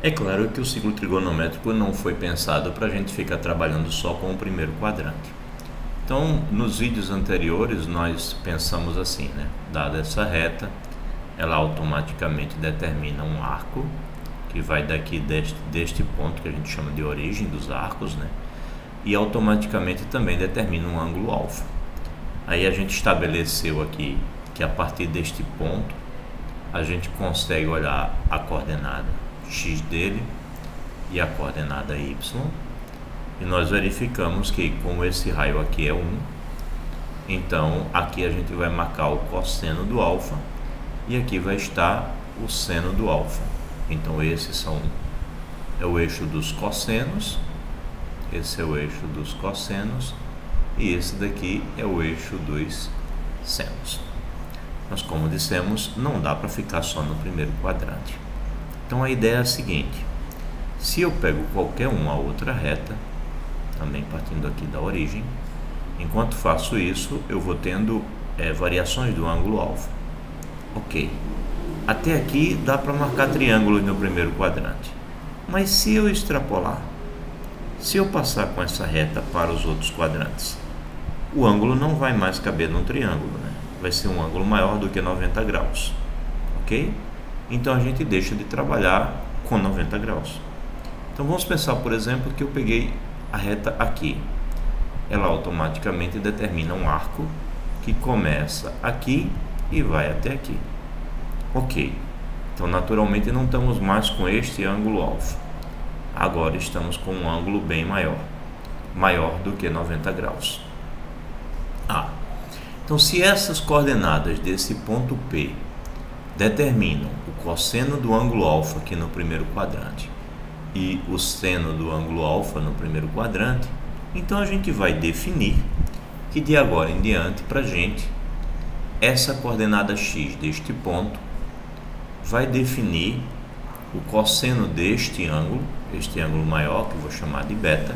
É claro que o ciclo trigonométrico não foi pensado para a gente ficar trabalhando só com o primeiro quadrante. Então, nos vídeos anteriores, nós pensamos assim, né? Dada essa reta, ela automaticamente determina um arco que vai daqui deste ponto que a gente chama de origem dos arcos, né? E automaticamente também determina um ângulo alfa. Aí a gente estabeleceu aqui que a partir deste ponto a gente consegue olhar a coordenada x dele e a coordenada y, e nós verificamos que como esse raio aqui é 1, então aqui a gente vai marcar o cosseno do alfa e aqui vai estar o seno do alfa. Então esses é o eixo dos cossenos, esse é o eixo dos cossenos e esse daqui é o eixo dos senos. Mas como dissemos, não dá para ficar só no primeiro quadrante. Então a ideia é a seguinte: se eu pego qualquer uma outra reta, também partindo aqui da origem, enquanto faço isso eu vou tendo variações do ângulo alfa. Ok, até aqui dá para marcar triângulos no primeiro quadrante, mas se eu extrapolar, se eu passar com essa reta para os outros quadrantes, o ângulo não vai mais caber num triângulo, né? Vai ser um ângulo maior do que 90 graus, ok? Então a gente deixa de trabalhar com 90 graus. Então vamos pensar, por exemplo, que eu peguei a reta aqui. Ela automaticamente determina um arco que começa aqui e vai até aqui. Ok, então naturalmente não estamos mais com este ângulo alfa. Agora estamos com um ângulo bem maior do que 90 graus. Então se essas coordenadas desse ponto P determinam o cosseno do ângulo alfa aqui no primeiro quadrante e o seno do ângulo alfa no primeiro quadrante, então a gente vai definir que de agora em diante, para a gente, essa coordenada x deste ponto vai definir o cosseno deste ângulo, este ângulo maior, que eu vou chamar de beta,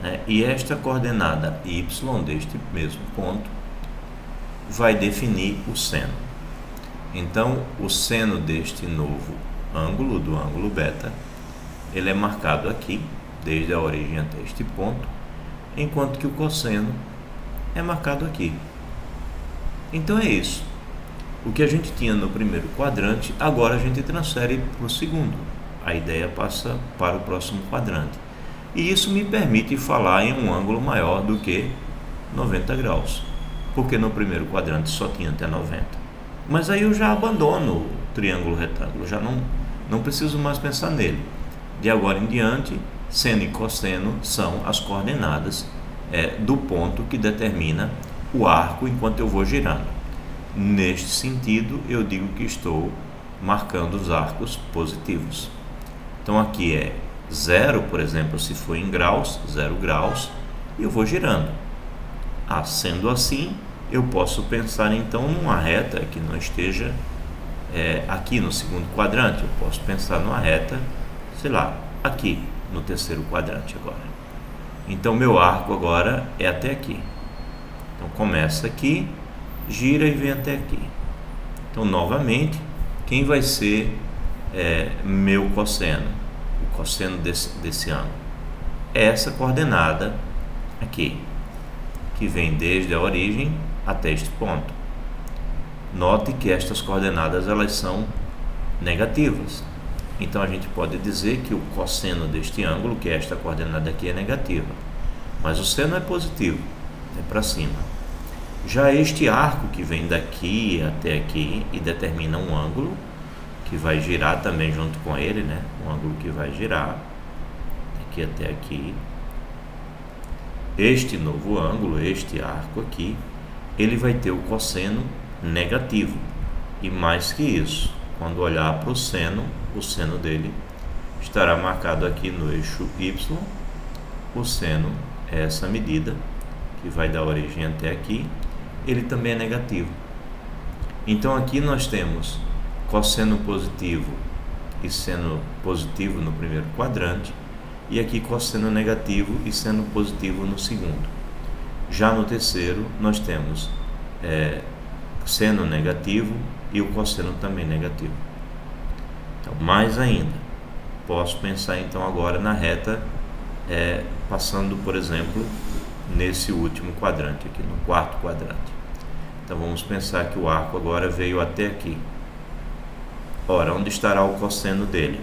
né? E esta coordenada y deste mesmo ponto vai definir o seno. Então, o seno deste novo ângulo, do ângulo beta, ele é marcado aqui, desde a origem até este ponto, enquanto que o cosseno é marcado aqui. Então é isso. O que a gente tinha no primeiro quadrante, agora a gente transfere para o segundo. A ideia passa para o próximo quadrante. E isso me permite falar em um ângulo maior do que 90 graus, porque no primeiro quadrante só tinha até 90. Mas aí eu já abandono o triângulo retângulo, já não preciso mais pensar nele. De agora em diante, seno e cosseno são as coordenadas do ponto que determina o arco enquanto eu vou girando. Neste sentido, eu digo que estou marcando os arcos positivos. Então aqui é 0, por exemplo, se for em graus, 0 graus, e eu vou girando. Sendo assim, eu posso pensar então numa reta que não esteja aqui no segundo quadrante. Eu posso pensar numa reta, sei lá, aqui no terceiro quadrante agora. Então meu arco agora é até aqui. Então começa aqui, gira e vem até aqui. Então novamente, quem vai ser meu cosseno? O cosseno desse ângulo é essa coordenada aqui, que vem desde a origem até este ponto. Note que estas coordenadas elas são negativas. Então a gente pode dizer que o cosseno deste ângulo, que é esta coordenada aqui, é negativa, mas o seno é positivo, é para cima. Já este arco que vem daqui até aqui e determina um ângulo que vai girar também junto com ele, né? Um ângulo que vai girar aqui até aqui. Este novo ângulo, este arco aqui, ele vai ter o cosseno negativo. E mais que isso, quando olhar para o seno dele estará marcado aqui no eixo Y. O seno é essa medida que vai da origem até aqui, ele também é negativo. Então aqui nós temos cosseno positivo e seno positivo no primeiro quadrante, e aqui cosseno negativo e seno positivo no segundo. Já no terceiro nós temos seno negativo e o cosseno também negativo. Então, mais ainda, posso pensar então agora na reta passando, por exemplo, nesse último quadrante aqui, no quarto quadrante. Então vamos pensar que o arco agora veio até aqui. Ora, onde estará o cosseno dele?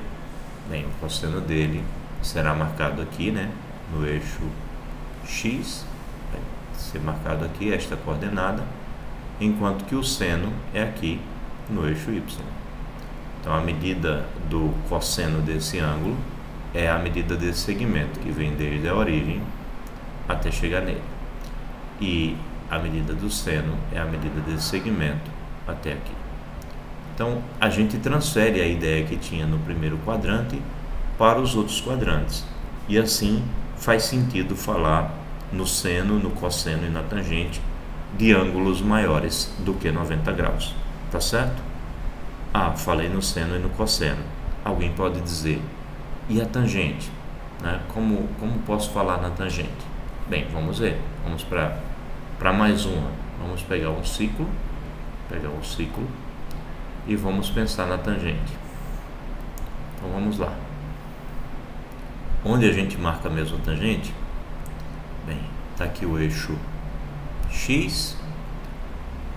Bem, o cosseno dele será marcado aqui, né, no eixo X, vai ser marcado aqui esta coordenada, enquanto que o seno é aqui no eixo Y. Então a medida do cosseno desse ângulo é a medida desse segmento, que vem desde a origem até chegar nele. E a medida do seno é a medida desse segmento até aqui. Então a gente transfere a ideia que tinha no primeiro quadrante para os outros quadrantes. E assim faz sentido falar no seno, no cosseno e na tangente de ângulos maiores do que 90 graus. Tá certo? Ah, falei no seno e no cosseno. Alguém pode dizer, e a tangente? Né? Como posso falar na tangente? Bem, vamos ver. Vamos para mais uma. Vamos pegar um ciclo. E vamos pensar na tangente. Então vamos lá. Onde a gente marca mesmo a tangente? Bem, está aqui o eixo X,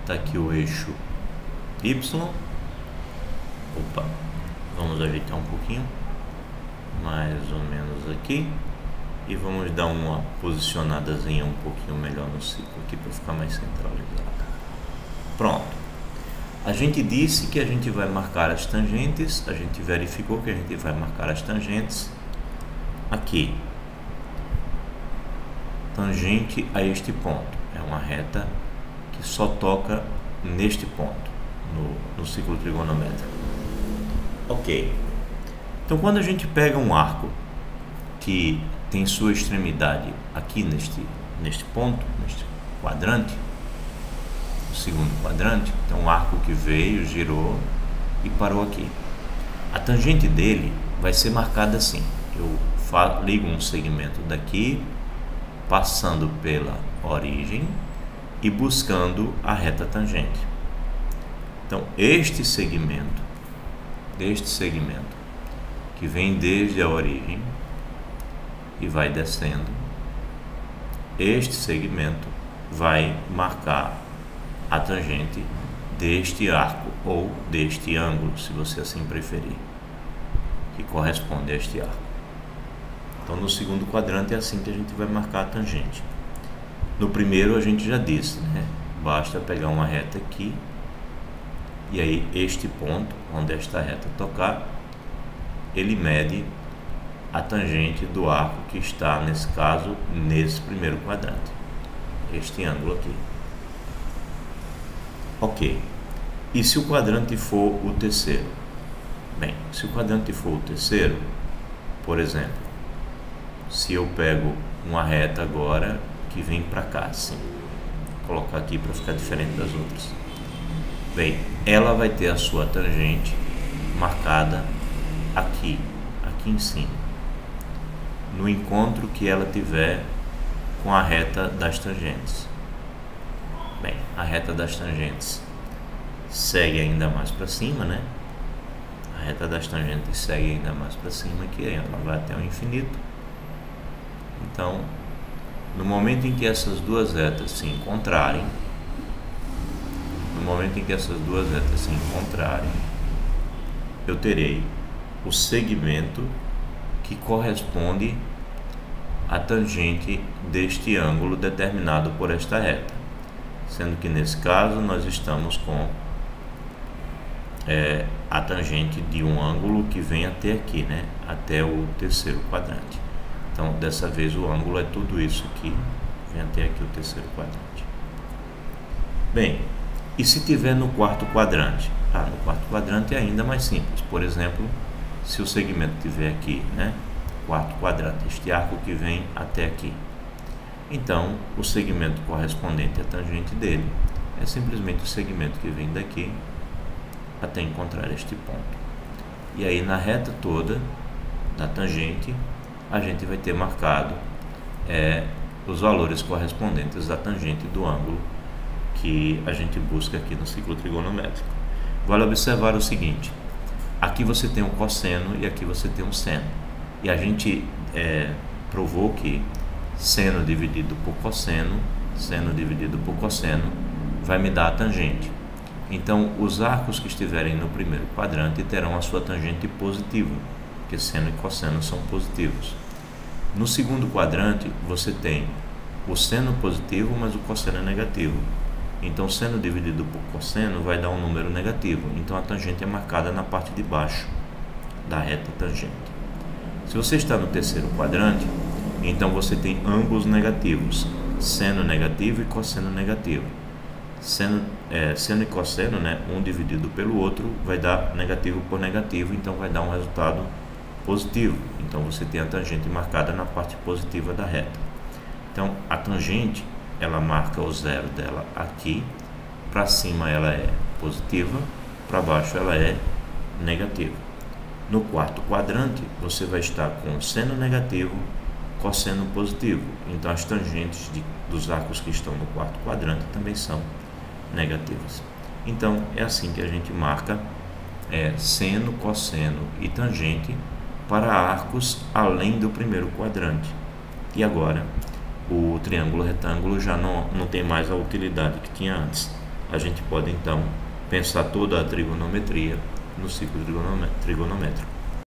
está aqui o eixo Y. Opa, vamos ajeitar um pouquinho, mais ou menos aqui, e vamos dar uma posicionadazinha um pouquinho melhor no ciclo aqui para ficar mais centralizado. Pronto. A gente disse que a gente vai marcar as tangentes, a gente verificou que a gente vai marcar as tangentes aqui. Tangente a este ponto, é uma reta que só toca neste ponto, no ciclo trigonométrico. Ok. Então quando a gente pega um arco que tem sua extremidade aqui neste ponto, neste quadrante, o segundo quadrante, então um arco que veio, girou e parou aqui. A tangente dele vai ser marcada assim. Eu ligo um segmento daqui, passando pela origem e buscando a reta tangente. Então este segmento que vem desde a origem e vai descendo, este segmento vai marcar a tangente deste arco ou deste ângulo, se você assim preferir, que corresponde a este arco. Então no segundo quadrante é assim que a gente vai marcar a tangente. No primeiro a gente já disse, né? Basta pegar uma reta aqui e aí este ponto onde esta reta tocar, ele mede a tangente do arco que está, nesse caso, nesse primeiro quadrante, este ângulo aqui. Ok. E se o quadrante for o terceiro? Bem, se o quadrante for o terceiro, por exemplo, se eu pego uma reta agora que vem para cá, assim, vou colocar aqui para ficar diferente das outras. Bem, ela vai ter a sua tangente marcada aqui em cima, no encontro que ela tiver com a reta das tangentes. Bem, a reta das tangentes segue ainda mais para cima, né? A reta das tangentes segue ainda mais para cima, que ela vai até o infinito. Então, no momento em que essas duas retas se encontrarem, eu terei o segmento que corresponde à tangente deste ângulo determinado por esta reta, sendo que nesse caso nós estamos com a tangente de um ângulo que vem até aqui, né? Até o terceiro quadrante. Então dessa vez o ângulo é tudo isso aqui, vem até aqui o terceiro quadrante. Bem, e se tiver no quarto quadrante? No quarto quadrante é ainda mais simples. Por exemplo, se o segmento tiver aqui, né? Quarto quadrante, este arco que vem até aqui. Então, o segmento correspondente à tangente dele é simplesmente o segmento que vem daqui até encontrar este ponto. E aí, na reta toda da tangente, a gente vai ter marcado os valores correspondentes à tangente do ângulo que a gente busca aqui no ciclo trigonométrico. Vale observar o seguinte: a aqui você tem um cosseno e aqui você tem um seno. E a gente provou que seno dividido por cosseno, seno dividido por cosseno, vai me dar a tangente. Então, os arcos que estiverem no primeiro quadrante terão a sua tangente positiva, porque seno e cosseno são positivos. No segundo quadrante, você tem o seno positivo, mas o cosseno é negativo. Então, seno dividido por cosseno vai dar um número negativo. Então, a tangente é marcada na parte de baixo da reta tangente. Se você está no terceiro quadrante, então você tem ângulos negativos, seno negativo e cosseno negativo. Seno e cosseno, um dividido pelo outro, vai dar negativo por negativo, então vai dar um resultado positivo. Então, você tem a tangente marcada na parte positiva da reta. Então, a tangente, ela marca o zero dela aqui, para cima ela é positiva, para baixo ela é negativa. No quarto quadrante, você vai estar com seno negativo, cosseno positivo. Então, as tangentes dos arcos que estão no quarto quadrante também são negativas. Então, é assim que a gente marca seno, cosseno e tangente para arcos além do primeiro quadrante. E agora, o triângulo retângulo já não tem mais a utilidade que tinha antes. A gente pode então pensar toda a trigonometria no ciclo trigonométrico.